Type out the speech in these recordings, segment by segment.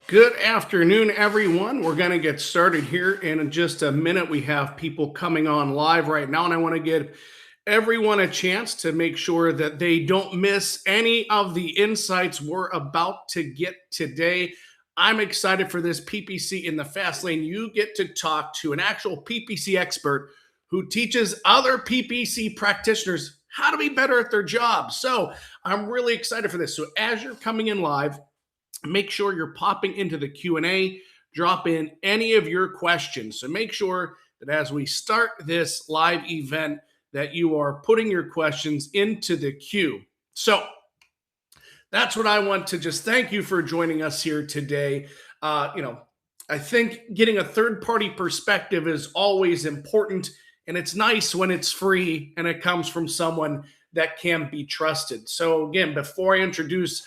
Good afternoon, everyone. We're going to get started here in just a minute. We have people coming on live right now, and I want to give everyone a chance to make sure that they don't miss any of the insights we're about to get today. I'm excited for this PPC in the fast lane. You get to talk to an actual PPC expert who teaches other PPC practitioners how to be better at their job. So I'm really excited for this. So as you're coming in live, make sure you're popping into the Q&A, drop in any of your questions. So make sure that as we start this live event that you are putting your questions into the queue. So that's what I want to just thank you for joining us here today. I think getting a third-party perspective is always important, and it's nice when it's free and it comes from someone that can be trusted. So again, before I introduce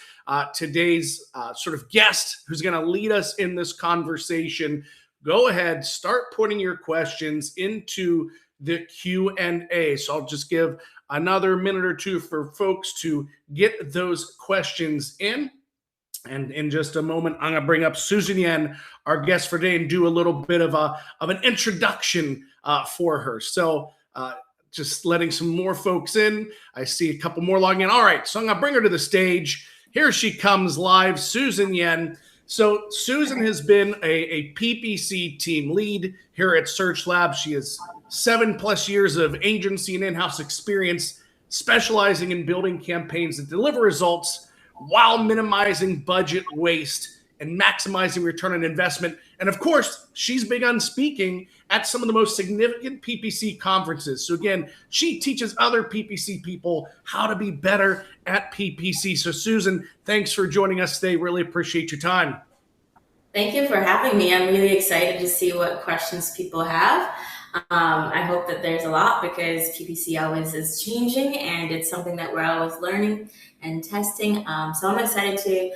today's sort of guest who's going to lead us in this conversation, go ahead, start putting your questions into the Q&A. So I'll just give another minute or two for folks to get those questions in. And in just a moment, I'm going to bring up Susan Yen, our guest for today, and do a little bit of an introduction for her. So just letting some more folks in. I see a couple more logging in. All right, so I'm going to bring her to the stage. Here she comes live, Susan Yen. So Susan has been a PPC team lead here at SearchLab. She has 7+ years of agency and in-house experience, specializing in building campaigns that deliver results while minimizing budget waste and maximizing return on investment. And of course, she's big on speaking at some of the most significant PPC conferences. So again, she teaches other PPC people how to be better at PPC. So Susan, thanks for joining us today. Really appreciate your time. Thank you for having me. I'm really excited to see what questions people have. I hope that there's a lot because PPC always is changing and it's something that we're always learning and testing. So I'm excited to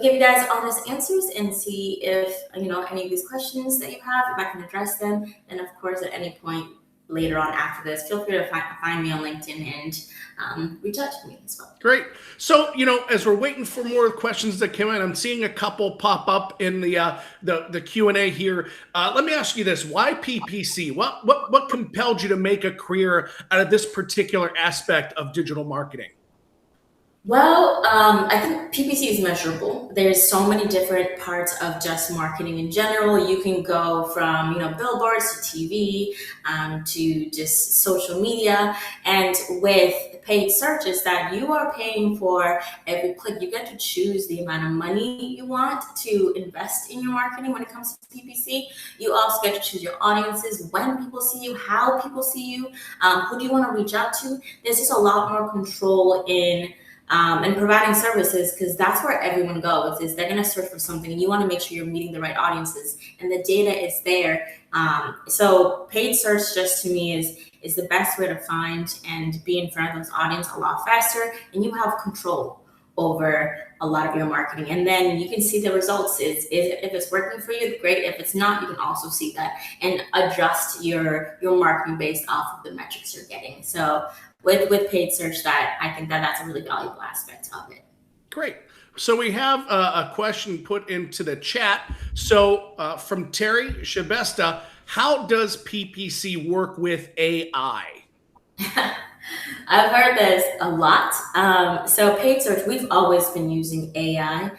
give you guys honest answers and see if, any of these questions that you have, if I can address them. And of course, at any point later on after this, feel free to find me on LinkedIn and reach out to me as well. Great. So, as we're waiting for more questions that come in, I'm seeing a couple pop up in the Q&A here. Let me ask you this: why PPC? What compelled you to make a career out of this particular aspect of digital marketing? Well, I think PPC is measurable. There's so many different parts of just marketing in general. You can go from, billboards to TV, to just social media. And with paid searches that you are paying for every click, you get to choose the amount of money you want to invest in your marketing when it comes to PPC. You also get to choose your audiences, when people see you, how people see you, who do you want to reach out to. There's just a lot more control in and providing services, because that's where everyone goes, is they're going to search for something and you want to make sure you're meeting the right audiences and the data is there. So paid search just to me is the best way to find and be in front of those audience a lot faster, and you have control over a lot of your marketing, and then you can see the results. If it's working for you, great. If it's not, you can also see that and adjust your marketing based off of the metrics you're getting. So with paid search, I think that's a really valuable aspect of it. Great. So we have a question put into the chat. So from Terry Shabesta, how does PPC work with AI? I've heard this a lot. So paid search, we've always been using AI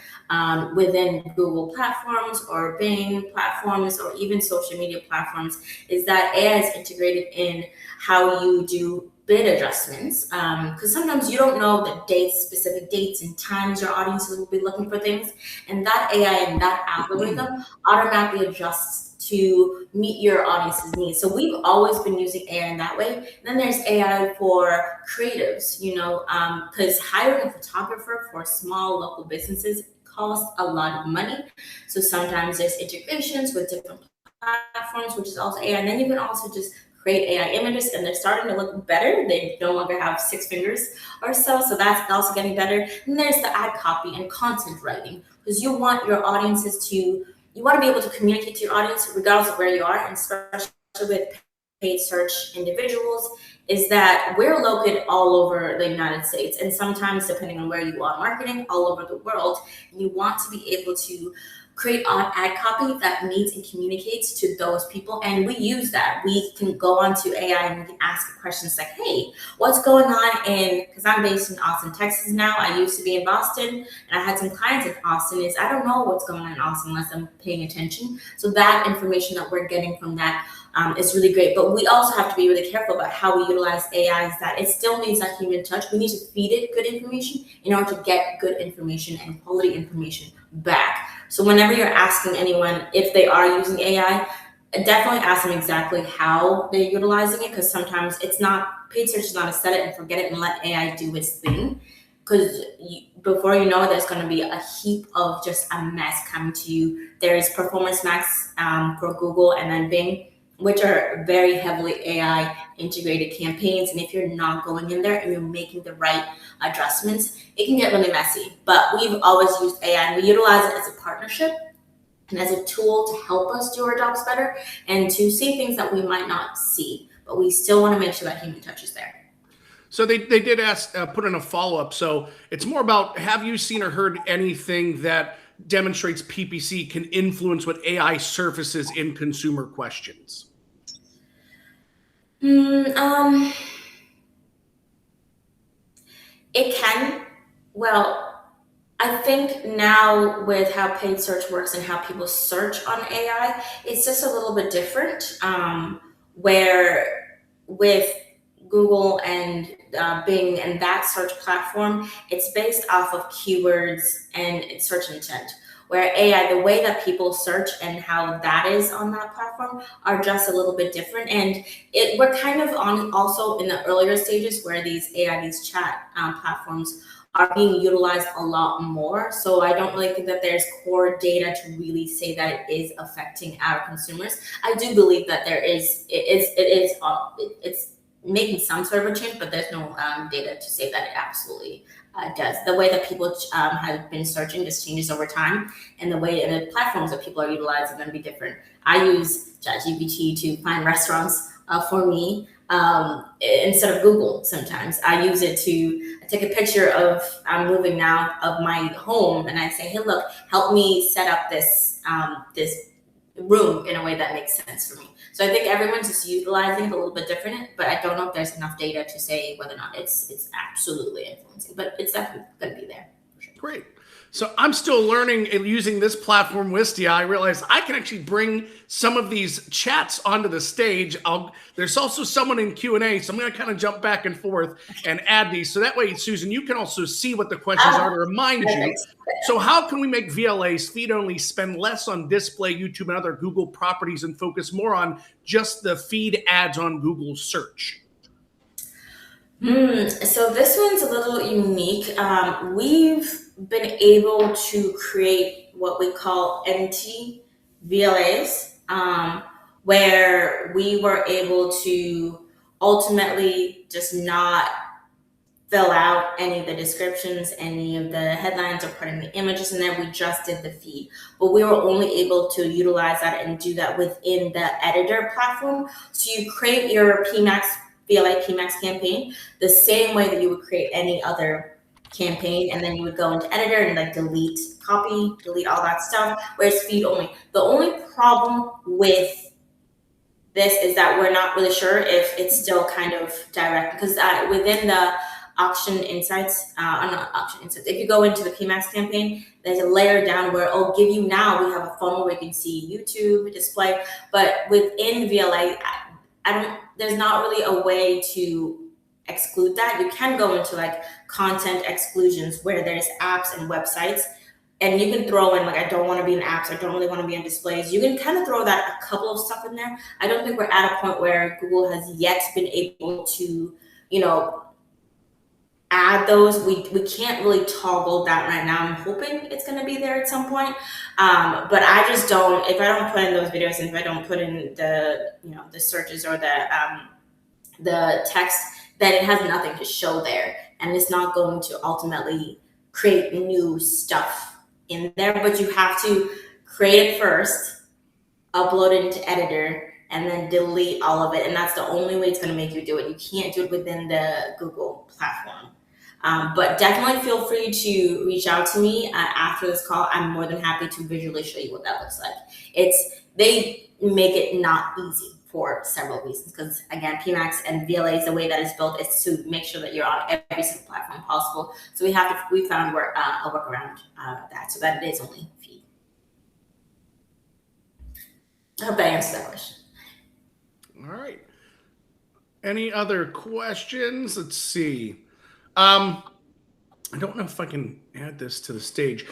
within Google platforms or Bing platforms or even social media platforms, is that AI is integrated in how you do bid adjustments, because sometimes you don't know the specific dates and times your audiences will be looking for things, and that AI and that algorithm automatically adjusts to meet your audience's needs. So we've always been using AI in that way. And then there's AI for creatives, because hiring a photographer for small local businesses costs a lot of money. So sometimes there's integrations with different platforms, which is also AI. And then you can also just create AI images, and they're starting to look better. They no longer have 6 fingers or so that's also getting better. And there's the ad copy and content writing, because you want your audiences you want to be able to communicate to your audience regardless of where you are, and especially with paid search individuals, is that we're located all over the United States, and sometimes, depending on where you are marketing, all over the world. And you want to be able to create an ad copy that meets and communicates to those people. And we use that. We can go onto AI and we can ask questions like, hey, what's going on in, because I'm based in Austin, Texas now. I used to be in Boston, and I had some clients in Austin. Is I don't know what's going on in Austin unless I'm paying attention. So that information that we're getting from that is really great. But we also have to be really careful about how we utilize AI, is that it still needs that human touch. We need to feed it good information in order to get good information and quality information back. So whenever you're asking anyone if they are using AI, definitely ask them exactly how they're utilizing it, because sometimes it's not, paid search is not a set it and forget it and let AI do its thing. Because before you know it, there's going to be a heap of just a mess coming to you. There's Performance Max for Google, and then Bing, which are very heavily AI integrated campaigns. And if you're not going in there and you're making the right adjustments, it can get really messy. But we've always used AI, and we utilize it as a partnership and as a tool to help us do our jobs better and to see things that we might not see. But we still want to make sure that human touch is there. So they did ask, put in a follow-up. So it's more about, have you seen or heard anything that demonstrates PPC can influence what AI surfaces in consumer questions? It can. Well, I think now with how paid search works and how people search on AI, it's just a little bit different. Where with Google and Bing and that search platform, it's based off of keywords and search intent. Where AI, the way that people search and how that is on that platform are just a little bit different. And we're kind of on also in the earlier stages where these AI, these chat platforms are being utilized a lot more. So I don't really think that there's core data to really say that it is affecting our consumers. I do believe that it's making some sort of a change, but there's no data to say that it absolutely does. The way that people have been searching just changes over time, and the way and the platforms that people are utilizing are going to be different. I use ChatGPT to find restaurants for me instead of Google. Sometimes I use it to take a picture of, I'm moving now, of my home, and I say, hey, look, help me set up this room in a way that makes sense for me. So I think everyone's just utilizing it a little bit different, but I don't know if there's enough data to say whether or not it's absolutely influencing, but it's definitely going to be there. Great. So I'm still learning and using this platform, Wistia. I realized I can actually bring some of these chats onto the stage. There's also someone in Q&A, so I'm going to kind of jump back and forth and add these. So that way, Susan, you can also see what the questions are to remind you. So how can we make VLAs feed-only spend less on display, YouTube, and other Google properties and focus more on just the feed ads on Google search? So this one's a little unique. We've been able to create what we call empty VLAs, where we were able to ultimately just not fill out any of the descriptions, any of the headlines, or putting the images in there. We just did the feed, but we were only able to utilize that and do that within the editor platform. So you create your PMAX VLA PMAX campaign the same way that you would create any other campaign, and then you would go into editor and like delete copy, delete all that stuff, where it's feed only. The only problem with this is that we're not really sure if it's still kind of direct, because within the auction insights, not auction insights, if you go into the PMAX campaign, there's a layer down where it'll give you, now we have a funnel where you can see YouTube display, but within VLA, there's not really a way to exclude that. You can go into like content exclusions where there's apps and websites, and you can throw in like, I don't want to be in apps, I don't really want to be on displays. You can kind of throw that a couple of stuff in there. I don't think we're at a point where Google has yet been able to, add those. We can't really toggle that right now. I'm hoping it's going to be there at some point. But I just don't, if I don't put in those videos, and if I don't put in the searches or the text, then it has nothing to show there. And it's not going to ultimately create new stuff in there, but you have to create it first, upload it into editor, and then delete all of it. And that's the only way it's going to make you do it. You can't do it within the Google platform. But definitely feel free to reach out to me after this call. I'm more than happy to visually show you what that looks like. They make it not easy for several reasons. Because again, PMAX and VLAs, the way that it's built is to make sure that you're on every single platform possible. So we found a workaround that so that it is only feed. I hope that answers that question. All right. Any other questions? Let's see. I don't know if I can add this to the stage.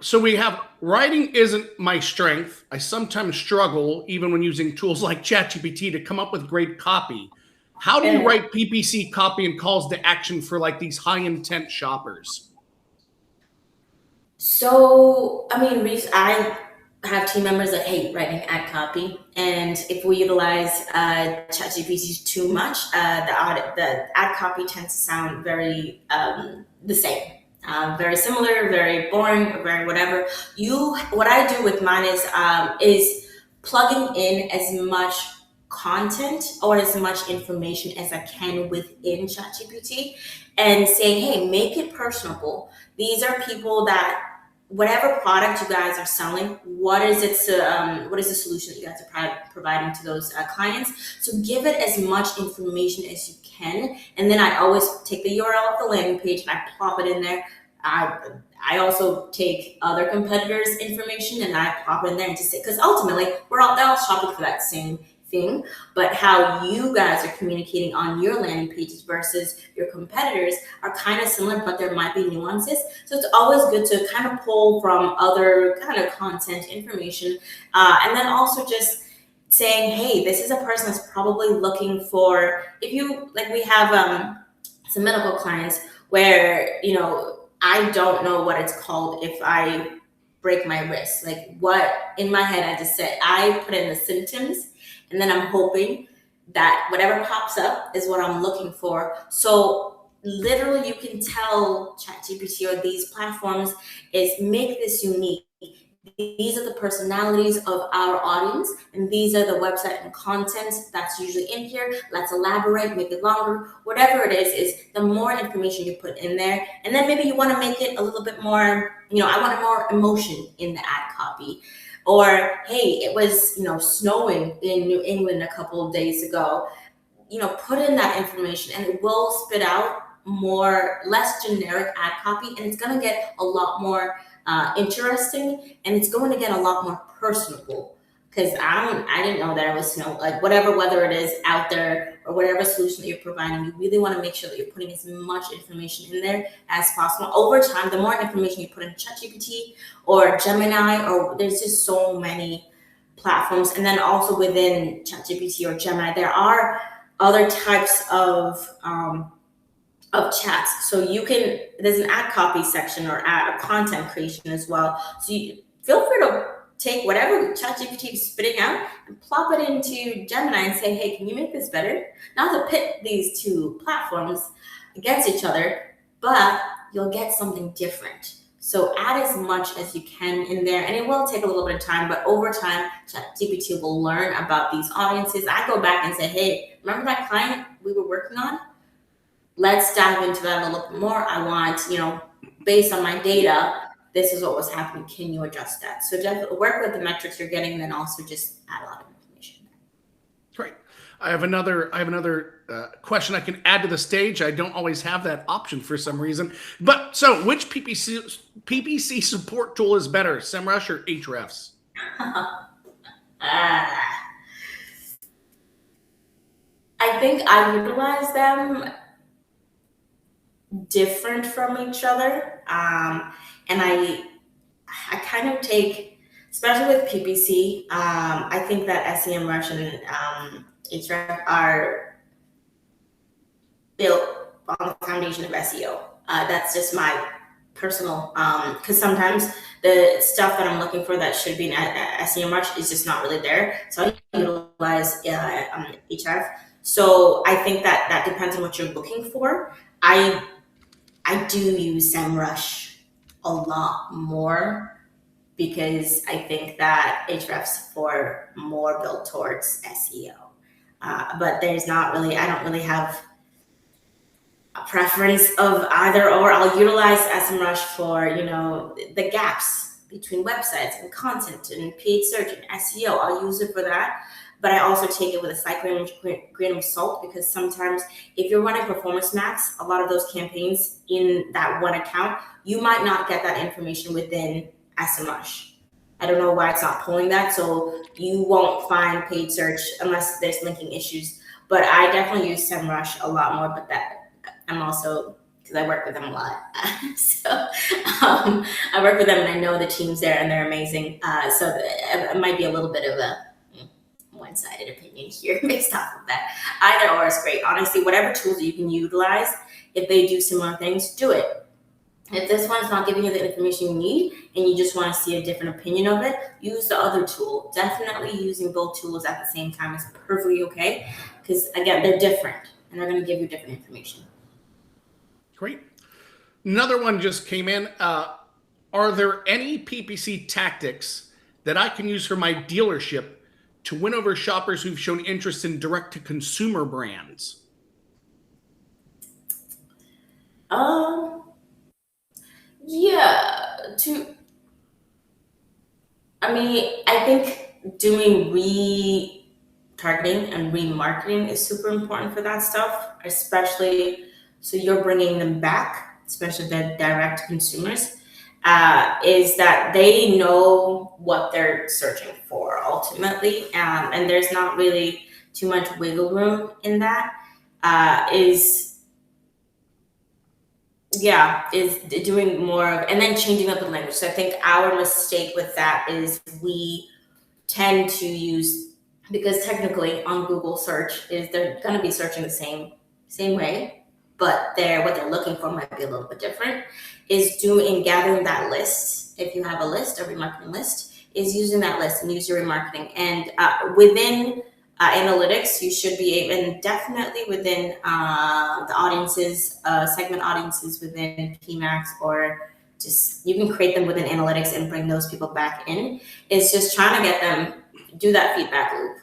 So we have writing isn't my strength. I sometimes struggle, even when using tools like ChatGPT, to come up with great copy. How do you write PPC copy and calls to action for like these high intent shoppers? So, I mean, I have team members that hate writing ad copy, and if we utilize ChatGPT too much, the ad copy tends to sound very the same, very similar, very boring, or very whatever. What I do with mine is plugging in as much content or as much information as I can within ChatGPT, and saying, "Hey, make it personable. These are people that." Whatever product you guys are selling, what is the solution that you guys are providing to those clients? So give it as much information as you can, and then I always take the URL of the landing page and I plop it in there. I also take other competitors' information and I plop it in there and just say, because ultimately they're all shopping for that same thing, but how you guys are communicating on your landing pages versus your competitors are kind of similar, but there might be nuances. So it's always good to kind of pull from other kind of content information, and then also just saying, hey, this is a person that's probably looking for, if you, like we have some medical clients where, I don't know what it's called if I break my wrist. Like what, in my head, I just said, I put in the symptoms, and then I'm hoping that whatever pops up is what I'm looking for. So literally you can tell ChatGPT or these platforms is make this unique. These are the personalities of our audience, and these are the website and content that's usually in here. Let's elaborate, make it longer. Whatever it is the more information you put in there. And then maybe you want to make it a little bit more, I want more emotion in the ad copy. Or, hey, it was, snowing in New England a couple of days ago. Put in that information and it will spit out less generic ad copy, and it's going to get a lot more interesting, and it's going to get a lot more personable. Because I didn't know that it was snow. Like whatever weather it is out there, or whatever solution that you're providing, you really want to make sure that you're putting as much information in there as possible. Over time, the more information you put in ChatGPT or Gemini, or there's just so many platforms, and then also within ChatGPT or Gemini, there are other types of chats. So there's an ad copy section or ad content creation as well. So you feel free to take whatever ChatGPT is spitting out and plop it into Gemini and say, hey, can you make this better? Not to pit these two platforms against each other, but you'll get something different. So add as much as you can in there, and it will take a little bit of time, but over time, ChatGPT will learn about these audiences. I go back and say, hey, remember that client we were working on? Let's dive into that a little bit more. I want, based on my data, this is what was happening. Can you adjust that? So definitely work with the metrics you're getting, and then also just add a lot of information. Great. I have another question I can add to the stage. I don't always have that option for some reason. But so, which PPC support tool is better, SEMrush or Ahrefs? I think I utilize them different from each other, and I kind of take, especially with PPC, I think that SEMrush and Ahrefs are built on the foundation of SEO. That's just my personal, because sometimes the stuff that I'm looking for that should be in SEMrush is just not really there. So I utilize Ahrefs. So I think that depends on what you're looking for. I do use SEMrush a lot more because I think that Ahrefs for more built towards SEO. But there's not really, I don't really have a preference of either or. I'll utilize SEMrush for, the gaps between websites and content and paid search and SEO. I'll use it for that. But I also take it with a slight grain of salt, because sometimes if you're running Performance Max, a lot of those campaigns in that one account, you might not get that information within SEMrush. I don't know why it's not pulling that, so you won't find paid search unless there's linking issues. But I definitely use SEMrush a lot more, but that I'm also, because I work with them a lot. I work with them and I know the teams there and they're amazing. So it might be a little bit of a one-sided opinion here based off of that. Either or is great. Honestly, whatever tools you can utilize, if they do similar things, do it. If this one's not giving you the information you need and you just want to see a different opinion of it, use the other tool. Definitely using both tools at the same time is perfectly okay, because again, they're different and they're going to give you different information. Great. Another one just came in. Are there any PPC tactics that I can use for my dealership to win over shoppers who've shown interest in direct-to-consumer brands? Yeah. I think doing retargeting and remarketing is super important for that stuff, especially so you're bringing them back, especially the direct consumers. Is that they know what they're searching for ultimately, and there's not really too much wiggle room in that. Is doing more of, and then changing up the language. So I think our mistake with that is we tend to use, because technically on Google search is they're going to be searching the same way, but what they're looking for might be a little bit different. Is doing gathering that list. If you have a list, a remarketing list, is using that list and use your remarketing. And within analytics, you should be able, and definitely within the audiences, segment audiences within PMax, or just you can create them within analytics and bring those people back in. It's just trying to get them, do that feedback loop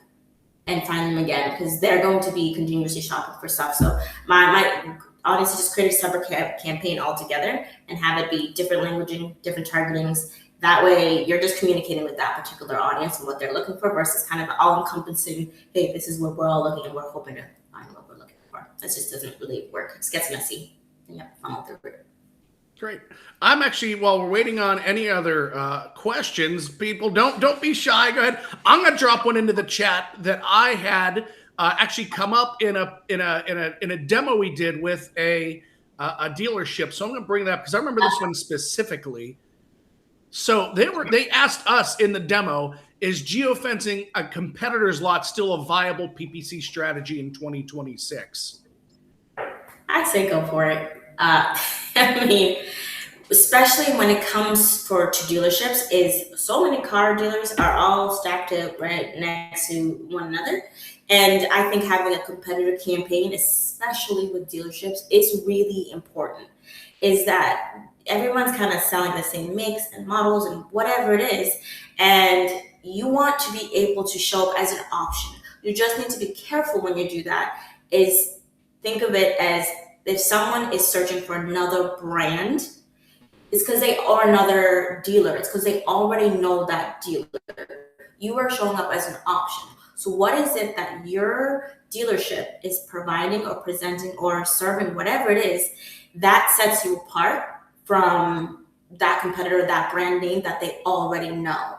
and find them again, because they're going to be continuously shopping for stuff. So my audience just create a separate campaign altogether and have it be different languaging, different targetings. That way you're just communicating with that particular audience and what they're looking for, versus kind of all encompassing, hey, this is what we're all looking and we're hoping to find what we're looking for. That just doesn't really work. It gets messy and you have to funnel through it. Great. I'm actually, while we're waiting on any other questions, people, don't be shy. Go ahead. I'm going to drop one into the chat that I had actually come up in a demo we did with a dealership. So I'm going to bring that up because I remember this one specifically. So they asked us in the demo, is geofencing a competitor's lot still a viable PPC strategy in 2026? I say go for it. Especially when it comes to dealerships, is so many car dealers are all stacked up right next to one another. And I think having a competitor campaign, especially with dealerships, is really important. Is that everyone's kind of selling the same makes and models and whatever it is. And you want to be able to show up as an option. You just need to be careful when you do that. Is think of it as, if someone is searching for another brand, it's because they are another dealer. It's because they already know that dealer. You are showing up as an option. So what is it that your dealership is providing or presenting or serving, whatever it is, that sets you apart from that competitor, that brand name that they already know?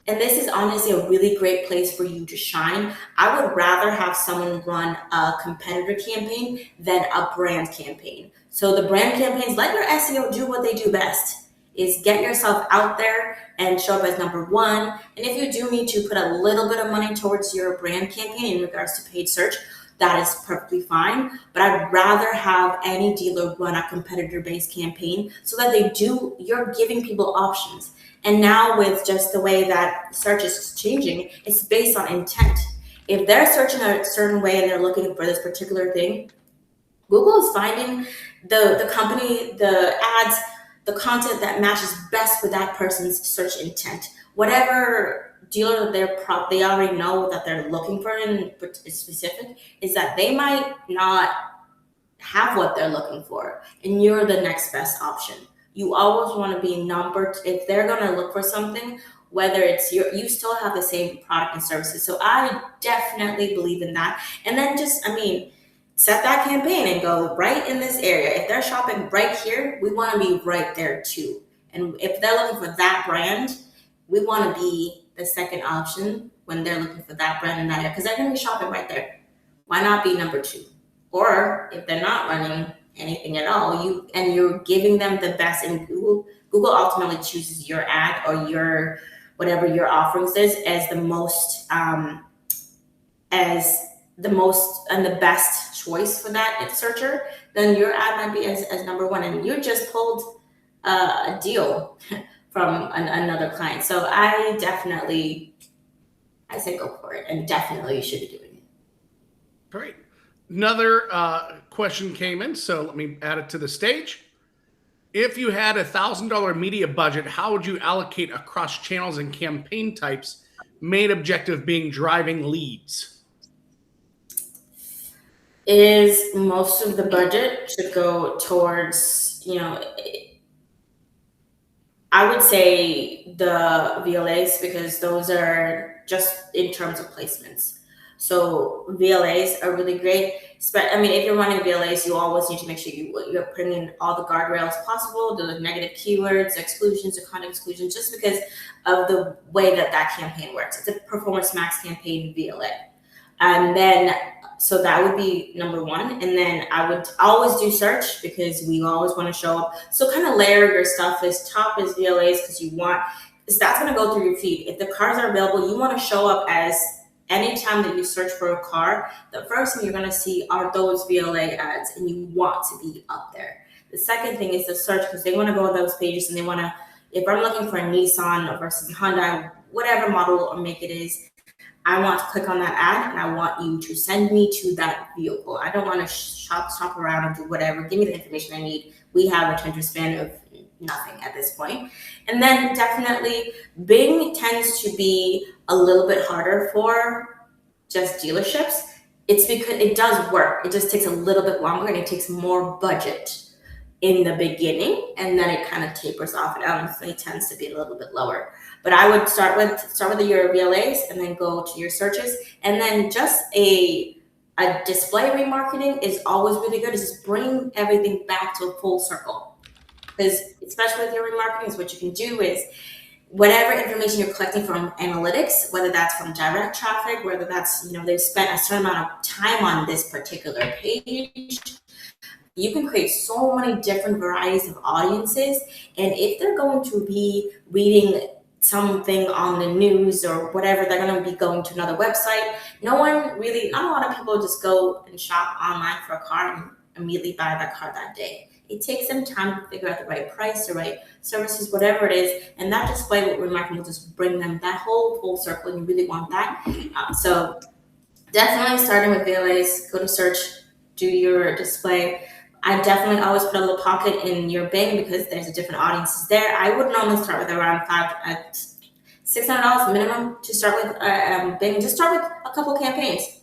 And this is honestly a really great place for you to shine. I would rather have someone run a competitor campaign than a brand campaign. So the brand campaigns, let your SEO do what they do best, is get yourself out there and show up as number one. And if you do need to put a little bit of money towards your brand campaign in regards to paid search, that is perfectly fine. But I'd rather have any dealer run a competitor-based campaign so that you're giving people options. And now with just the way that search is changing, it's based on intent. If they're searching a certain way and they're looking for this particular thing, Google is finding the company, the ads, the content that matches best with that person's search intent. Whatever dealer they already know that they're looking for in specific, is that they might not have what they're looking for, and you're the next best option. You always want to be if they're going to look for something, whether it's you still have the same product and services. So I definitely believe in that. And then set that campaign and go right in this area. If they're shopping right here, we want to be right there too. And if they're looking for that brand, we want to be the second option when they're looking for that brand in that area, because they're going to be shopping right there. Why not be number 2? Or if they're not running anything at all, you're giving them the best in Google. Google ultimately chooses your ad or your whatever your offerings is as the most and the best choice for that searcher. Then your ad might be as number 1, and you just pulled a deal from another client. So I say go for it, and definitely you should be doing it. Great. Another question came in, so let me add it to the stage. If you had $1,000 media budget, how would you allocate across channels and campaign types, main objective being driving leads? Is most of the budget should go towards, I would say the VLAs, because those are just in terms of placements. So VLAs are really great. If you're running VLAs, you always need to make sure you're putting in all the guardrails possible, the negative keywords, exclusions, or content exclusions, just because of the way that campaign works. It's a performance max campaign VLA. And then, so that would be number 1. And then I would always do search, because we always want to show up. So kind of layer your stuff as top as VLAs, because that's going to go through your feed. If the cars are available, you want to show up as anytime that you search for a car, the first thing you're going to see are those VLA ads, and you want to be up there. The second thing is the search, because they want to go on those pages, and they want to, if I'm looking for a Nissan versus Hyundai, whatever model or make it is, I want to click on that ad, and I want you to send me to that vehicle. I don't want to shop around and do whatever. Give me the information I need. We have a attention span of nothing at this point. And then definitely Bing tends to be a little bit harder for just dealerships. It's because it does work. It just takes a little bit longer, and it takes more budget in the beginning, and then it kind of tapers off. It honestly tends to be a little bit lower. But I would start with your VLAs, and then go to your searches, and then just a display remarketing is always really good. Is just bring everything back to a full circle, because especially with your remarketing, what you can do is whatever information you're collecting from analytics, whether that's from direct traffic, whether that's they've spent a certain amount of time on this particular page. You can create so many different varieties of audiences, and if they're going to be reading something on the news or whatever, they're going to be going to another website. Not a lot of people just go and shop online for a car and immediately buy that car that day. It takes them time to figure out the right price, the right services, whatever it is, and that display what remarketing will just bring them that whole full circle, and you really want that. So definitely starting with VLAs, go to search, do your display. I definitely always put a little pocket in your Bing, because there's a different audiences there. I would normally start with around $600 minimum to start with Bing. Just start with a couple campaigns.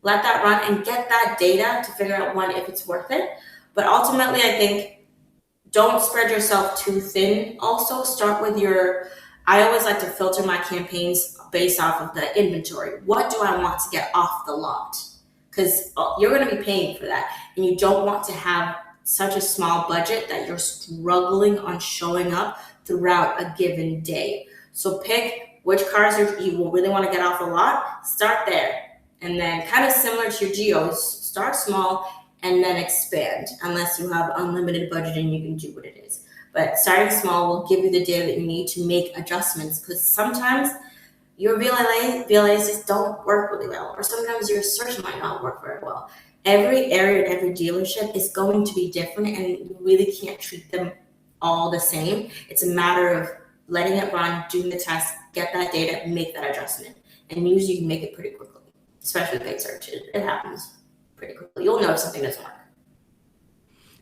Let that run and get that data to figure out if it's worth it. But ultimately, I think don't spread yourself too thin. Also, start with I always like to filter my campaigns based off of the inventory. What do I want to get off the lot? Because you're going to be paying for that, and you don't want to have such a small budget that you're struggling on showing up throughout a given day. So pick which cars you will really want to get off the lot, start there, and then kind of similar to your geos, start small and then expand, unless you have unlimited budget and you can do what it is. But starting small will give you the data that you need to make adjustments, because sometimes your VLAs just don't work really well, or sometimes your search might not work very well. Every area, every dealership is going to be different, and you really can't treat them all the same. It's a matter of letting it run, doing the test, get that data, make that adjustment. And usually you can make it pretty quickly, especially with paid search. It happens pretty quickly. You'll know if something doesn't work.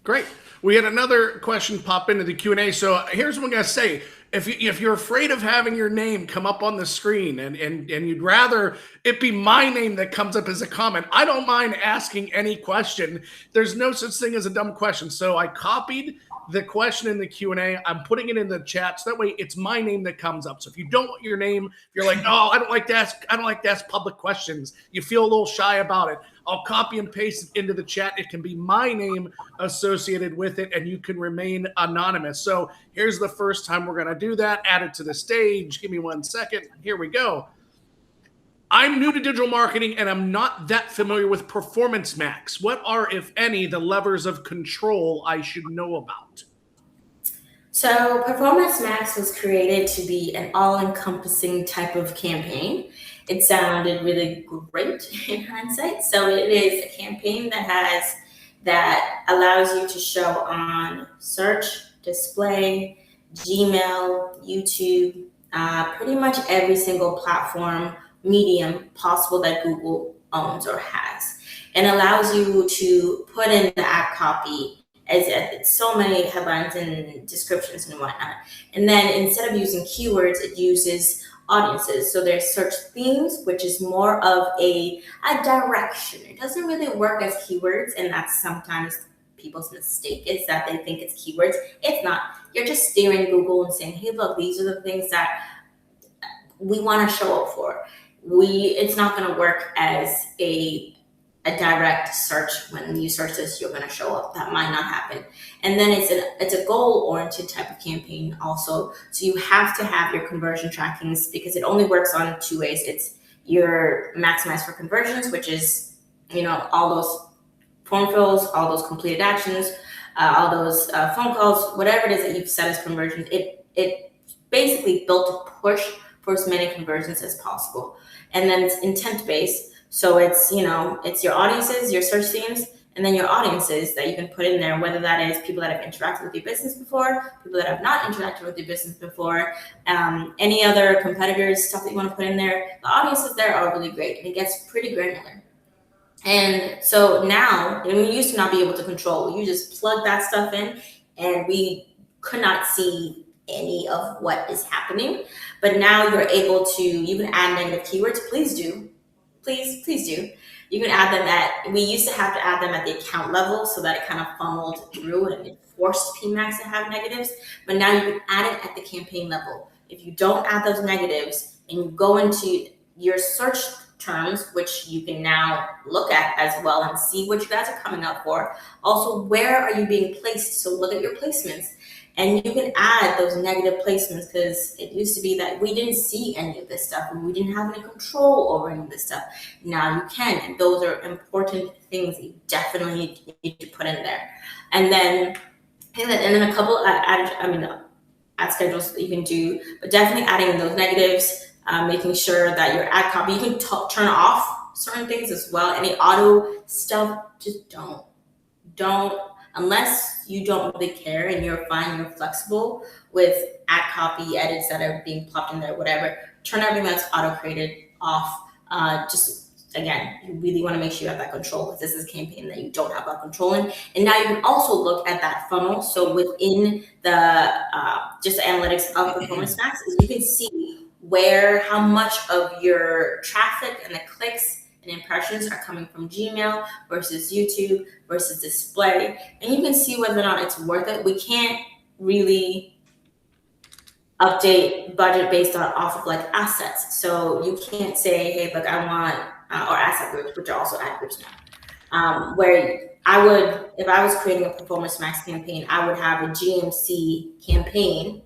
Great. We had another question pop into the Q&A. So here's what I'm going to say. if you're afraid of having your name come up on the screen and you'd rather it be my name that comes up as a comment, I don't mind asking any question. There's no such thing as a dumb question. So I copied the question in the Q&A. I'm putting it in the chat so that way it's my name that comes up. So if you don't want your name, if you're like, oh, I don't like to ask public questions, you feel a little shy about it, I'll copy and paste it into the chat. It can be my name associated with it, and you can remain anonymous. So here's the first time we're going to do that. Add it to the stage. Give me 1 second. Here we go. I'm new to digital marketing and I'm not that familiar with Performance Max. What are, if any, the levers of control I should know about? So Performance Max was created to be an all-encompassing type of campaign. It sounded really great in hindsight. So it is a campaign that allows you to show on search, display, Gmail, YouTube, pretty much every single platform, medium possible that Google owns or has, and allows you to put in the ad copy as so many headlines and descriptions and whatnot. And then instead of using keywords, it uses audiences. So there's search themes, which is more of a direction. It doesn't really work as keywords, and that's sometimes people's mistake is that they think it's keywords. It's not. You're just steering Google and saying, hey, look, these are the things that we want to show up for. It's not going to work as a direct search. When you search this, you're going to show up. That might not happen. And then it's a goal-oriented type of campaign also. So you have to have your conversion trackings because it only works on 2 ways. It's your maximize for conversions, which is, all those form fills, all those completed actions, all those phone calls, whatever it is that you've set as conversions. It basically built to push for as many conversions as possible. And then it's intent-based. So it's your audiences, your search themes, and then your audiences that you can put in there, whether that is people that have interacted with your business before, people that have not interacted with your business before, any other competitors, stuff that you want to put in there. The audiences there are really great, and it gets pretty granular. And so now, and we used to not be able to control. You just plug that stuff in, and we could not see any of what is happening. But now you're able to, you can add negative keywords. Please do. Please do. You can add them we used to have to add them at the account level so that it kind of funneled through and it forced PMax to have negatives. But now you can add it at the campaign level. If you don't add those negatives and you go into your search terms, which you can now look at as well and see what you guys are coming up for. Also, where are you being placed? So look at your placements. And you can add those negative placements because it used to be that we didn't see any of this stuff and we didn't have any control over any of this stuff. Now you can, and those are important things that you definitely need to put in there. And then a couple ad schedules that you can do, but definitely adding in those negatives, making sure that your ad copy, you can turn off certain things as well. Any auto stuff, just don't. Unless you don't really care and you're fine, you're flexible with ad copy edits that are being plopped in there, whatever, turn everything that's auto-created off. Again, you really want to make sure you have that control because this is a campaign that you don't have that control in. And now you can also look at that funnel. So within the just the analytics of Performance Max, is you can see how much of your traffic and the clicks and impressions are coming from Gmail versus YouTube versus display. And you can see whether or not it's worth it. We can't really update budget based off of like assets. So you can't say, hey, look, I want, or asset groups, which are also ad groups now, where I would, if I was creating a Performance Max campaign, I would have a GMC campaign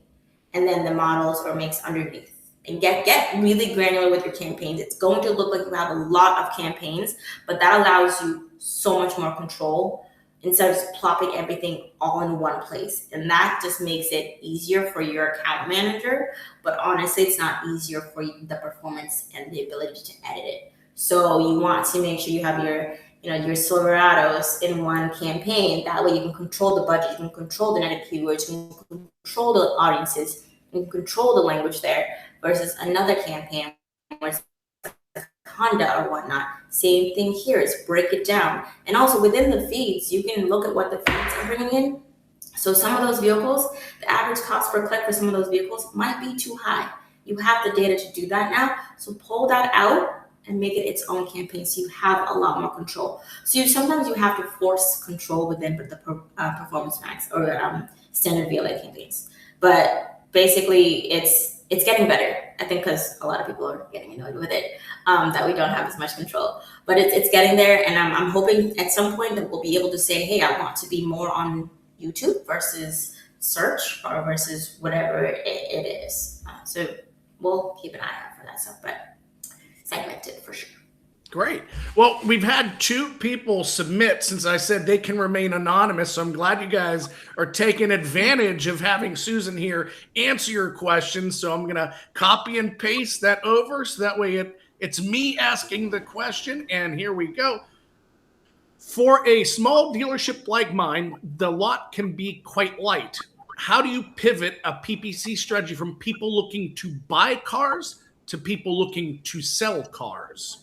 and then the models or mix underneath. And get really granular with your campaigns. It's going to look like you have a lot of campaigns, but that allows you so much more control instead of just plopping everything all in one place. And that just makes it easier for your account manager, but honestly, it's not easier for the performance and the ability to edit it. So you want to make sure you have your Silverados in one campaign. That way you can control the budget, you can control the negative keywords, you can control the audiences, you can control the language there. Versus another campaign where it's Honda or whatnot. Same thing here is break it down. And also within the feeds, you can look at what the feeds are bringing in So some of those vehicles, the average cost per click for some of those vehicles might be too high. You have the data to do that now. So pull that out and make it its own campaign so you have a lot more control. So sometimes you have to force control within the Performance Max or standard VLA campaigns. But basically, it's getting better. I think because a lot of people are getting annoyed with it, that we don't have as much control. But it's getting there, and I'm hoping at some point that we'll be able to say, hey, I want to be more on YouTube versus search or versus whatever it is. So we'll keep an eye out for that stuff, but segmented for sure. Great. Well, we've had 2 people submit since I said they can remain anonymous. So I'm glad you guys are taking advantage of having Susan here answer your questions. So I'm going to copy and paste that over so that way it's me asking the question. And here we go. For a small dealership like mine, the lot can be quite light. How do you pivot a PPC strategy from people looking to buy cars to people looking to sell cars?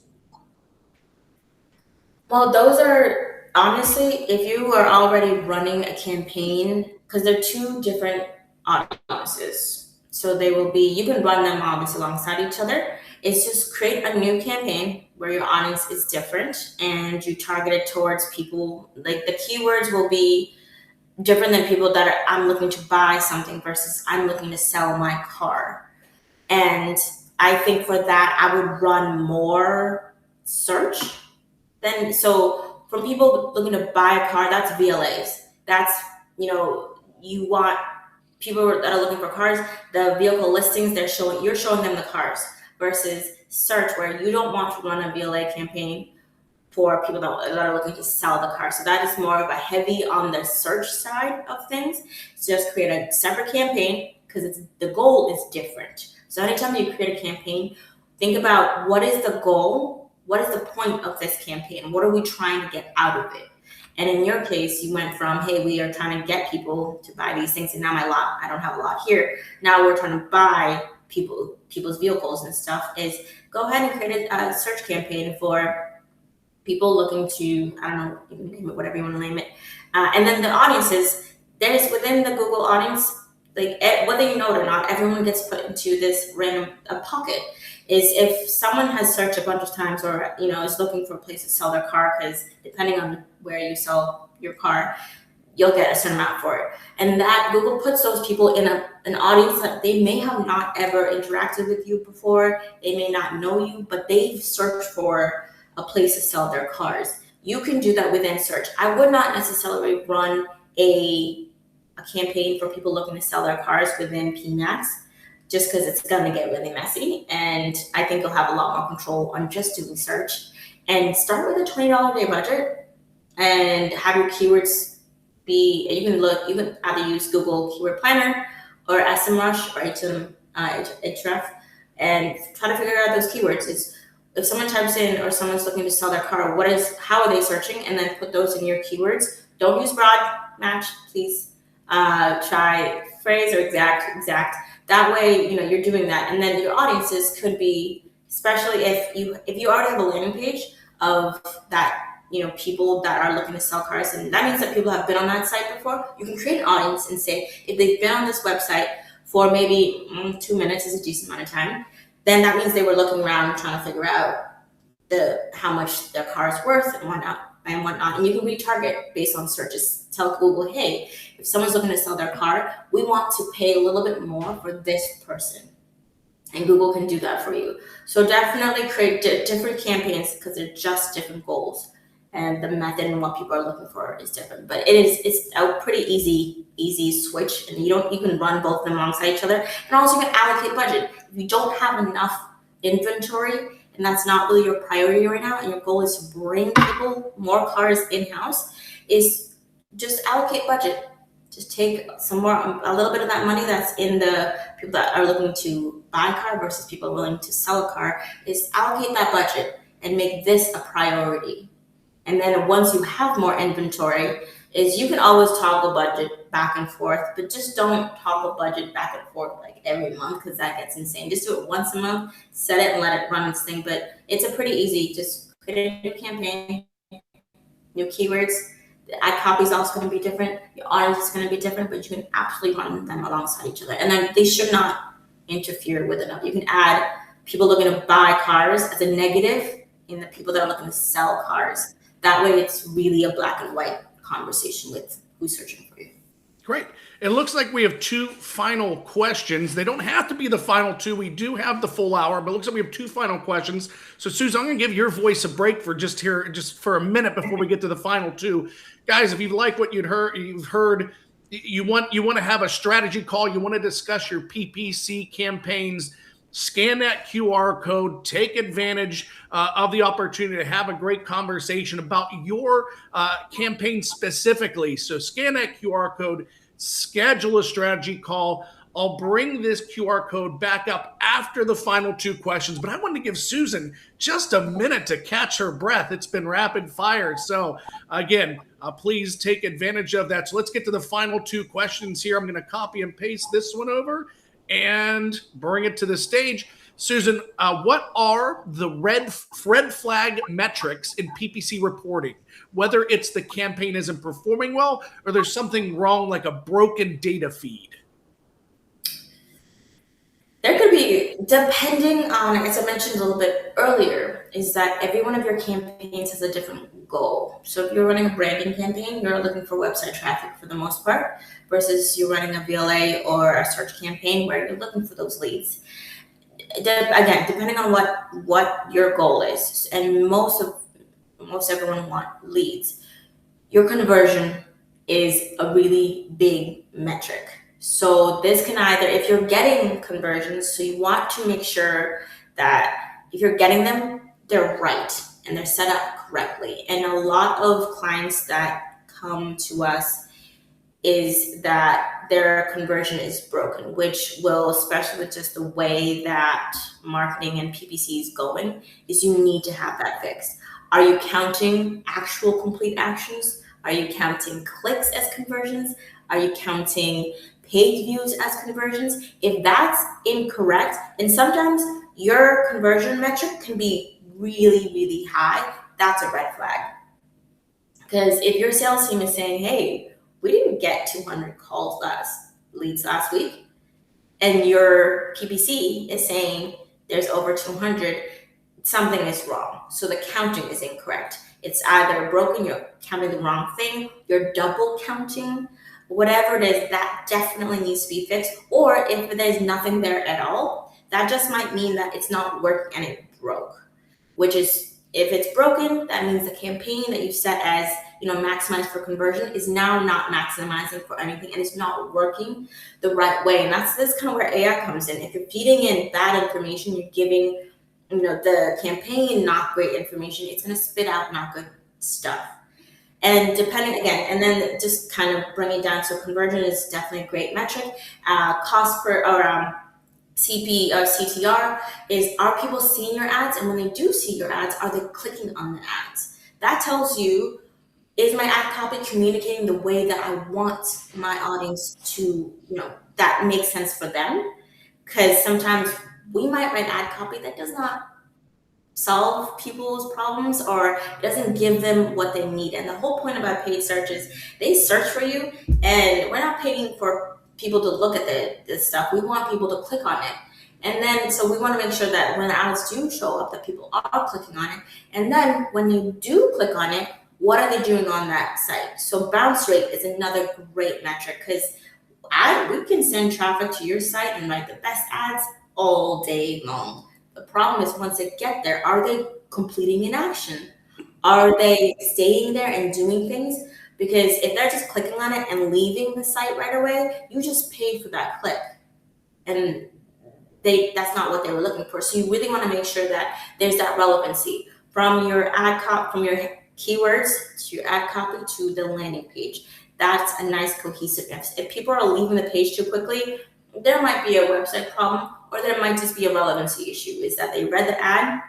Well, those are honestly, if you are already running a campaign, because they're 2 different audiences. So they will be, you can run them obviously alongside each other. It's just create a new campaign where your audience is different and you target it towards people, like the keywords will be different than people that are, I'm looking to buy something versus I'm looking to sell my car. And I think for that, I would run more search. Then, so from people looking to buy a car, that's VLAs. That's, you want people that are looking for cars, the vehicle listings, you're showing them the cars versus search where you don't want to run a VLA campaign for people that are looking to sell the car. So that is more of a heavy on the search side of things. So just create a separate campaign because the goal is different. So anytime you create a campaign, think about what is the goal. What is the point of this campaign? What are we trying to get out of it? And in your case, you went from, hey, we are trying to get people to buy these things, and now my lot, I don't have a lot here. Now we're trying to buy people's vehicles and stuff. Is go ahead and create a search campaign for people looking to, I don't know, you can name it whatever you want to name it. And then the audiences, there's within the Google audience, like whether you know it or not, everyone gets put into this random pocket. Is if someone has searched a bunch of times or is looking for a place to sell their car, because depending on where you sell your car, you'll get a certain amount for it. And that Google puts those people in an audience that they may have not ever interacted with you before. They may not know you, but they've searched for a place to sell their cars. You can do that within search. I would not necessarily run a campaign for people looking to sell their cars within PMax, just because it's going to get really messy. And I think you'll have a lot more control on just doing search. And start with a $20 a day budget and have your keywords be, you can either use Google Keyword Planner or SEMrush or Ahrefs and try to figure out those keywords. If someone types in or someone's looking to sell their car, how are they searching? And then put those in your keywords. Don't use broad match, please. Try phrase or exact. That way, you're doing that. And then your audiences could be, especially if you already have a landing page of that, people that are looking to sell cars. And that means that people have been on that site before. You can create an audience and say, if they've been on this website for maybe 2 minutes is a decent amount of time, then that means they were looking around trying to figure out how much their car is worth and whatnot. And you can retarget based on searches. Tell Google, hey, if someone's looking to sell their car, we want to pay a little bit more for this person. And Google can do that for you. So definitely create different campaigns because they're just different goals. And the method and what people are looking for is different. But it's a pretty easy switch. And you can run both of them alongside each other. And also you can allocate budget. If you don't have enough inventory, and that's not really your priority right now, and your goal is to bring people more cars in-house, is just allocate budget. Just take a little bit of that money that's in the people that are looking to buy a car versus people willing to sell a car, is allocate that budget and make this a priority. And then once you have more inventory, is you can always toggle budget back and forth, but just don't toggle budget back and forth like every month because that gets insane. Just do it once a month, set it and let it run its thing. But it's a pretty easy, just create a new campaign, new keywords, The ad copy is also going to be different. Your audience is going to be different, but you can absolutely run them alongside each other. And then they should not interfere with another. You can add people looking to buy cars as a negative in the people that are looking to sell cars. That way it's really a black and white conversation with who's searching for you. Great. It looks like we have 2 final questions. They don't have to be the final 2. We do have the full hour, but it looks like we have 2 final questions. So Susan, I'm going to give your voice a break for just for a minute before we get to the final 2. Guys, if you like what you've heard, you want to have a strategy call, you want to discuss your PPC campaigns, scan that QR code, take advantage of the opportunity to have a great conversation about your campaign specifically. So scan that QR code, schedule a strategy call. I'll bring this QR code back up after the final 2 questions, but I wanted to give Susan just a minute to catch her breath. It's been rapid fire. So again, please take advantage of that. So let's get to the final 2 questions here. I'm going to copy and paste this one over and bring it to the stage. Susan, what are the red flag metrics in PPC reporting? Whether it's the campaign isn't performing well or there's something wrong, like a broken data feed? There could be, depending on, as I mentioned a little bit earlier, is that every one of your campaigns has a different goal. So if you're running a branding campaign, you're looking for website traffic for the most part, versus you're running a VLA or a search campaign where you're looking for those leads. Again, depending on what your goal is, and most everyone want leads, your conversion is a really big metric. So this can either, if you're getting conversions, so you want to make sure that if you're getting them, they're right and they're set up correctly. And a lot of clients that come to us is that their conversion is broken, which will, especially with just the way that marketing and PPC is going, is you need to have that fixed. Are you counting actual complete actions? Are you counting clicks as conversions? Are you counting page views as conversions? If that's incorrect, and sometimes your conversion metric can be really, really high, that's a red flag. Because if your sales team is saying, hey, we didn't get 200 leads last week, and your PPC is saying there's over 200, something is wrong. So the counting is incorrect. It's either broken, you're counting the wrong thing, you're double counting, whatever it is, that definitely needs to be fixed. Or if there's nothing there at all, that just might mean that it's not working and it broke, which is, if it's broken, that means the campaign that you set as, maximize for conversion is now not maximizing for anything, and it's not working the right way. And that's kind of where AI comes in. If you're feeding in bad information, you're giving, the campaign not great information, it's going to spit out not good stuff. And depending, again, and then just kind of bring it down. So conversion is definitely a great metric. Cost per, or CP or CTR is, are people seeing your ads? And when they do see your ads, are they clicking on the ads? That tells you, is my ad copy communicating the way that I want my audience to, that makes sense for them? Because sometimes we might write ad copy that does not solve people's problems or doesn't give them what they need. And the whole point about paid search is they search for you, and we're not paying for people to look at this stuff. We want people to click on it. And then, so we want to make sure that when the ads do show up, that people are clicking on it. And then when they do click on it, what are they doing on that site? So bounce rate is another great metric, because we can send traffic to your site and write the best ads all day long. The problem is, once they get there, are they completing an action? Are they staying there and doing things? Because if they're just clicking on it and leaving the site right away, you just paid for that click. And that's not what they were looking for. So you really want to make sure that there's that relevancy from your from your keywords to your ad copy to the landing page. That's a nice cohesiveness. If people are leaving the page too quickly, there might be a website problem, or there might just be a relevancy issue, is that they read the ad,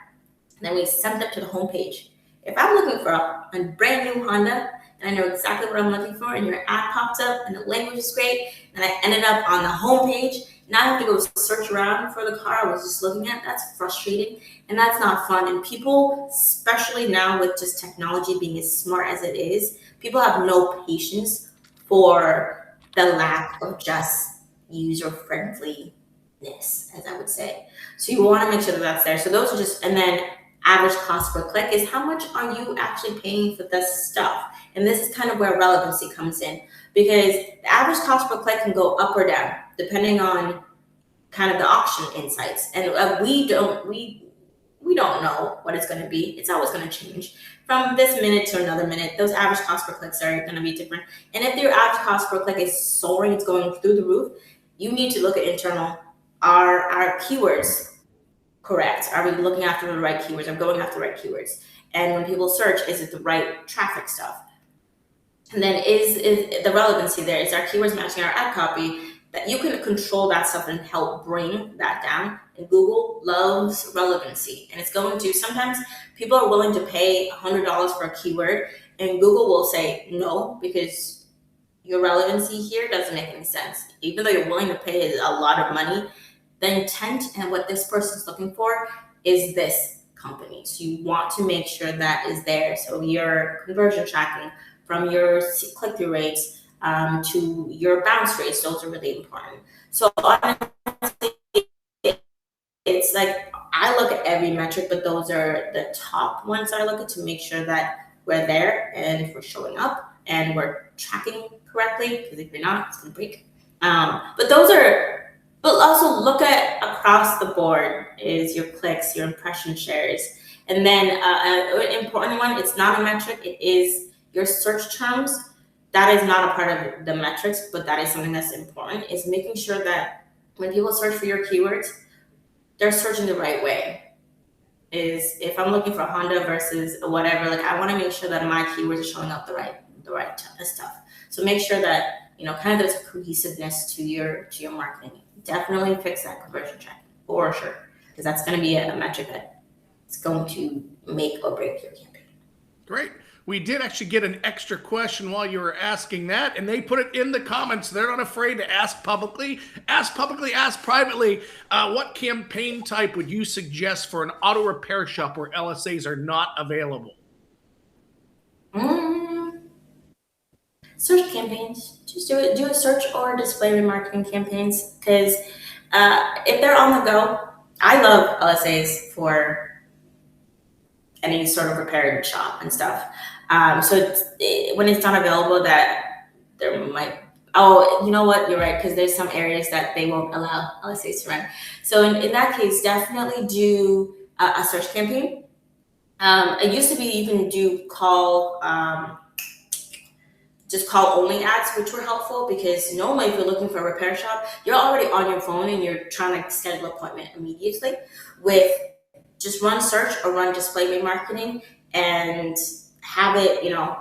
and then we sent them to the homepage. If I'm looking for a brand new Honda, and I know exactly what I'm looking for, and your ad popped up, and the language is great, and I ended up on the homepage, now I have to go search around for the car I was just looking at, that's frustrating, and that's not fun. And people, especially now with just technology being as smart as it is, people have no patience for the lack of just user friendliness, as I would say. So you want to make sure that that's there. So those are just, and then average cost per click is how much are you actually paying for this stuff? And this is kind of where relevancy comes in, because the average cost per click can go up or down depending on kind of the auction insights. And we don't know what it's going to be. It's always going to change from this minute to another minute. Those average cost per clicks are going to be different. And if your average cost per click is soaring, it's going through the roof, you need to look at internal. Are our keywords correct? Are we looking after the right keywords? Are we going after the right keywords? And when people search, is it the right traffic stuff? And then is the relevancy there? Is our keywords matching our ad copy? That you can control that stuff and help bring that down. And Google loves relevancy. And it's going to, sometimes people are willing to pay $100 for a keyword, and Google will say no, because your relevancy here doesn't make any sense. Even though you're willing to pay a lot of money, the intent and what this person's looking for is this company. So you want to make sure that is there. So your conversion tracking, from your click-through rates to your bounce rates, those are really important. So honestly, it's like I look at every metric, but those are the top ones I look at to make sure that we're there and if we're showing up and we're tracking correctly, because if you're not, it's gonna break. But those are, but also look at across the board is your clicks, your impression shares. And then an important one, it's not a metric, it is your search terms. That is not a part of the metrics, but that is something that's important, is making sure that when people search for your keywords, they're searching the right way. Is if I'm looking for Honda versus whatever, like I want to make sure that my keywords are showing up the right stuff. So make sure that, you know, kind of there's a cohesiveness to your marketing. Definitely fix that conversion tracking for sure, because that's going to be a metric that it's going to make or break your campaign. Great. We did actually get an extra question while you were asking that, and they put it in the comments. They're not afraid to ask publicly. Ask publicly, ask privately. What campaign type would you suggest for an auto repair shop where LSAs are not available? Search campaigns. Just do a search or display remarketing campaigns, because if they're on the go, I love LSAs for any sort of repair shop and stuff. So when it's not available, that there might, oh, you know what, you're right, because there's some areas that they won't allow LSAs to run. So in that case, definitely do a search campaign. It used to be you can do just call only ads, which were helpful, because normally if you're looking for a repair shop, you're already on your phone and you're trying to schedule an appointment immediately. With just run search or run display remarketing and have it, you know,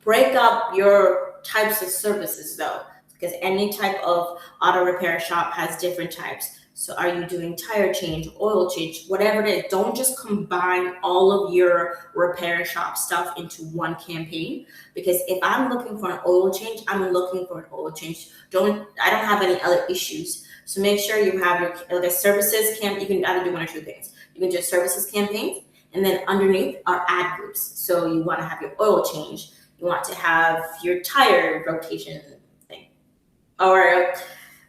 break up your types of services though, because any type of auto repair shop has different types. So are you doing tire change, oil change, whatever it is? Don't just combine all of your repair shop stuff into one campaign, because if I'm looking for an oil change, I'm looking for an oil change. I don't have any other issues. So make sure you have your like a services you can either do one or two things. You can do services campaigns, and then underneath are ad groups. So you want to have your oil change, you want to have your tire rotation thing, or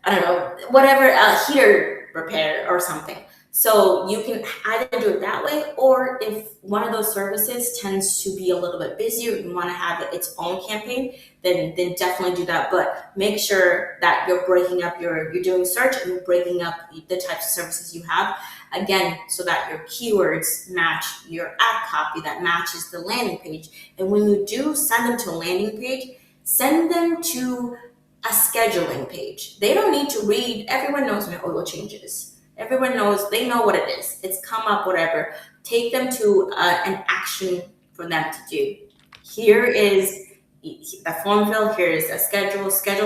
I don't know, whatever, heater repair or something. So you can either do it that way, or if one of those services tends to be a little bit busier, you want to have its own campaign, then definitely do that. But make sure that you're breaking up you're doing search and you're breaking up the types of services you have, again, so that your keywords match your ad copy that matches the landing page. And when you do send them to a landing page, send them to a scheduling page. They don't need to read. Everyone knows when oil changes. Everyone knows, they know what it is. It's come up, whatever. Take them to an action for them to do. Here is the form fill. Here is a schedule.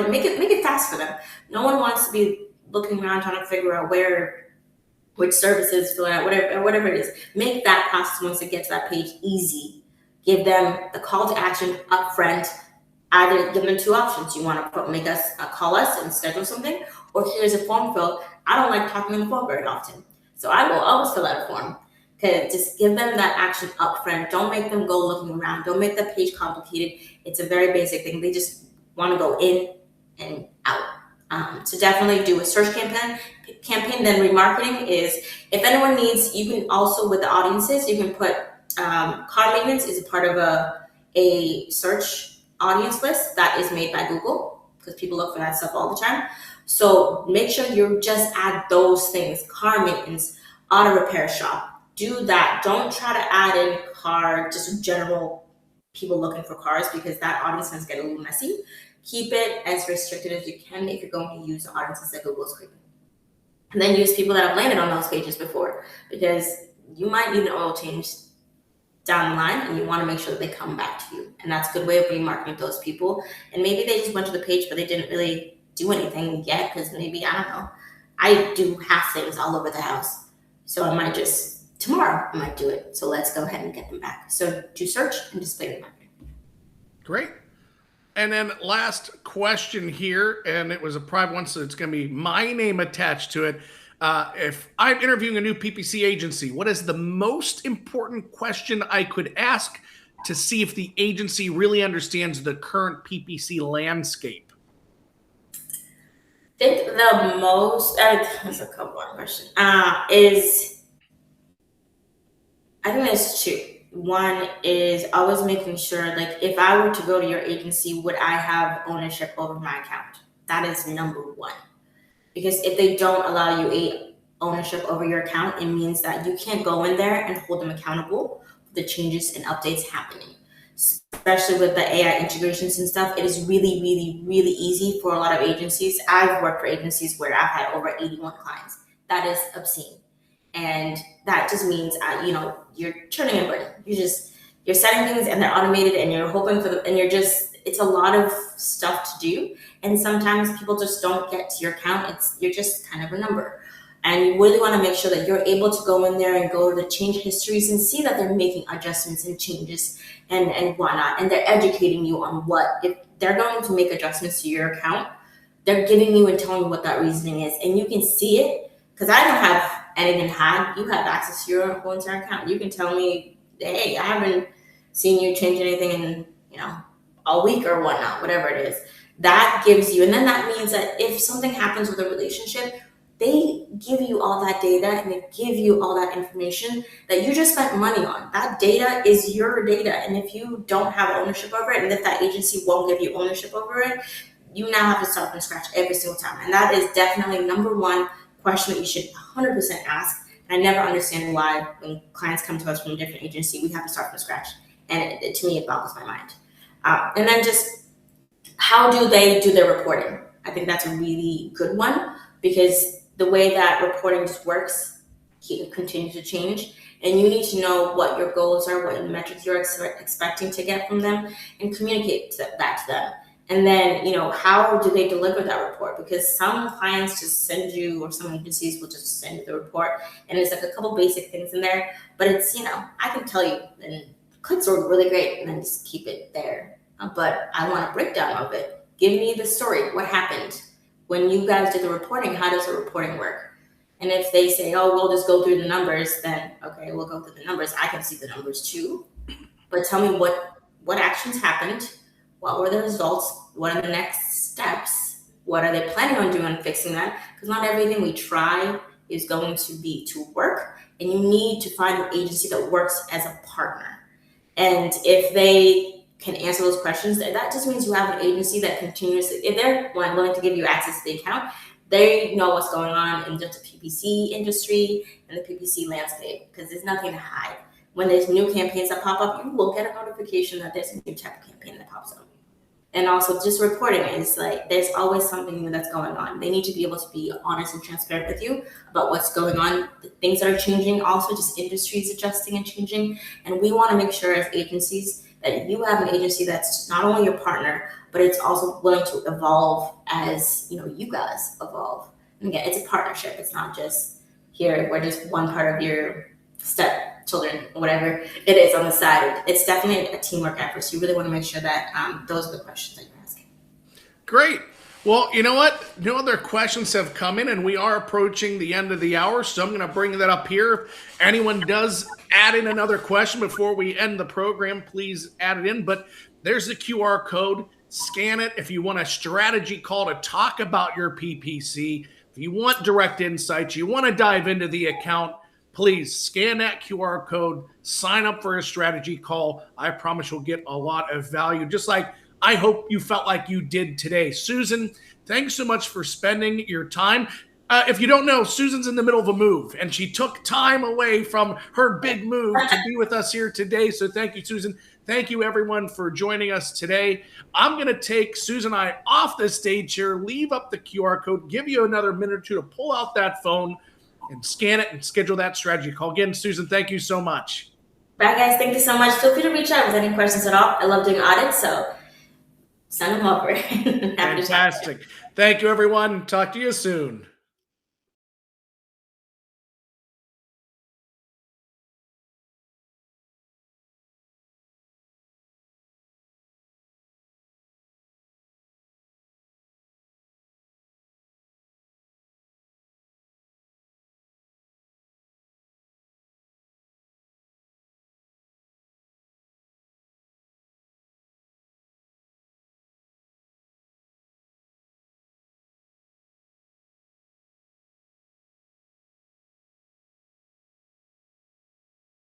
Make it fast for them. No one wants to be looking around trying to figure out which services fill out, whatever it is. Make that process, once it gets to that page, easy. Give them the call to action up front. Either give them two options. You want to make us call us and schedule something, or here's a form fill. I don't like talking on the phone very often, so I will always fill out a form. Okay, just give them that action up front. Don't make them go looking around. Don't make the page complicated. It's a very basic thing. They just want to go in and out. So definitely do a search campaign. Then remarketing is, if anyone needs, you can also, with the audiences, you can put car maintenance is a part of a search audience list that is made by Google, because people look for that stuff all the time. So make sure you just add those things: car maintenance, auto repair shop. Do that. Don't try to add in car, just general people looking for cars, because that audience tends to get a little messy. Keep it as restricted as you can if you're going to use the audiences that Google's creating. And then use people that have landed on those pages before, because you might need an oil change down the line and you want to make sure that they come back to you. And that's a good way of remarketing those people. And maybe they just went to the page, but they didn't really do anything yet, because maybe, I don't know, I do half things all over the house. So I might just, tomorrow I might do it. So let's go ahead and get them back. So do search and display remarketing. Great. And then last question here, and it was a private one, so it's going to be my name attached to it. If I'm interviewing a new PPC agency, what is the most important question I could ask to see if the agency really understands the current PPC landscape? I think the most, that's a couple of questions, is, I think there's two. One is always making sure, like, if I were to go to your agency, would I have ownership over my account? That is number one. Because if they don't allow you ownership over your account, it means that you can't go in there and hold them accountable for the changes and updates happening. Especially with the AI integrations and stuff, it is really, really, really easy for a lot of agencies. I've worked for agencies where I've had over 81 clients. That is obscene. And that just means, you're turning and burning. You're setting things and they're automated, and you're hoping for it's a lot of stuff to do. And sometimes people just don't get to your account. You're just kind of a number. And you really want to make sure that you're able to go in there and go to the change histories and see that they're making adjustments and changes and whatnot. And they're educating you on if they're going to make adjustments to your account, they're giving you and telling you what that reasoning is. And you can see it, because I don't have anything hide. You have access to your whole entire account. You can tell me, hey, I haven't seen you change anything in, a week or whatnot, whatever it is. That gives you, and then that means that if something happens with a relationship, they give you all that data and they give you all that information that you just spent money on. That data is your data. And if you don't have ownership over it, and if that agency won't give you ownership over it, you now have to start from scratch every single time. And that is definitely number one question that you should 100% ask. And I never understand why, when clients come to us from a different agency, we have to start from scratch. And to me, it boggles my mind. And then just, how do they do their reporting? I think that's a really good one, because the way that reporting just works continues to change. And you need to know what your goals are, what metrics you're expecting to get from them, and communicate that to them. And then, how do they deliver that report? Because some clients just send you, or some agencies will just send you the report, and there's like a couple basic things in there, but it's, I can tell you, and clicks are really great, and then just keep it there. But I want a breakdown of it. Give me the story. What happened? When you guys did the reporting, how does the reporting work? And if they say, oh, we'll just go through the numbers, then okay, we'll go through the numbers. I can see the numbers too. But tell me what actions happened, what were the results, what are the next steps, what are they planning on doing on fixing that? Because not everything we try is going to work, and you need to find an agency that works as a partner. And if they can answer those questions, that just means you have an agency that continuously, if they're willing to give you access to the account, they know what's going on in just the PPC industry and the PPC landscape, because there's nothing to hide. When there's new campaigns that pop up, you will get a notification that there's a new type of campaign that pops up. And also just reporting is like, there's always something new that's going on. They need to be able to be honest and transparent with you about what's going on, the things that are changing, also just industries adjusting and changing. And we want to make sure as agencies that you have an agency that's not only your partner, but it's also willing to evolve as you guys evolve. And again, it's a partnership. It's not just here, we're just one part of your stepchildren or whatever it is on the side. It's definitely a teamwork effort. So you really want to make sure that those are the questions that you're asking. Great. Well, you know what? No other questions have come in, and we are approaching the end of the hour, so I'm going to bring that up here. If anyone does add in another question before we end the program, please add it in. But there's the QR code. Scan it if you want a strategy call to talk about your PPC. If you want direct insights, you want to dive into the account, please scan that QR code, sign up for a strategy call. I promise you'll get a lot of value, just like I hope you felt like you did today. Susan, thanks so much for spending your time. If you don't know, Susan's in the middle of a move, and she took time away from her big move to be with us here today. So thank you, Susan. Thank you, everyone, for joining us today. I'm going to take Susan and I off the stage here, leave up the QR code, give you another minute or two to pull out that phone and scan it and schedule that strategy call. Again, Susan, thank you so much. Bye, guys. Thank you so much. Feel free to reach out with any questions at all. I love doing audits, so send them over. Fantastic. Thank you, everyone. Talk to you soon.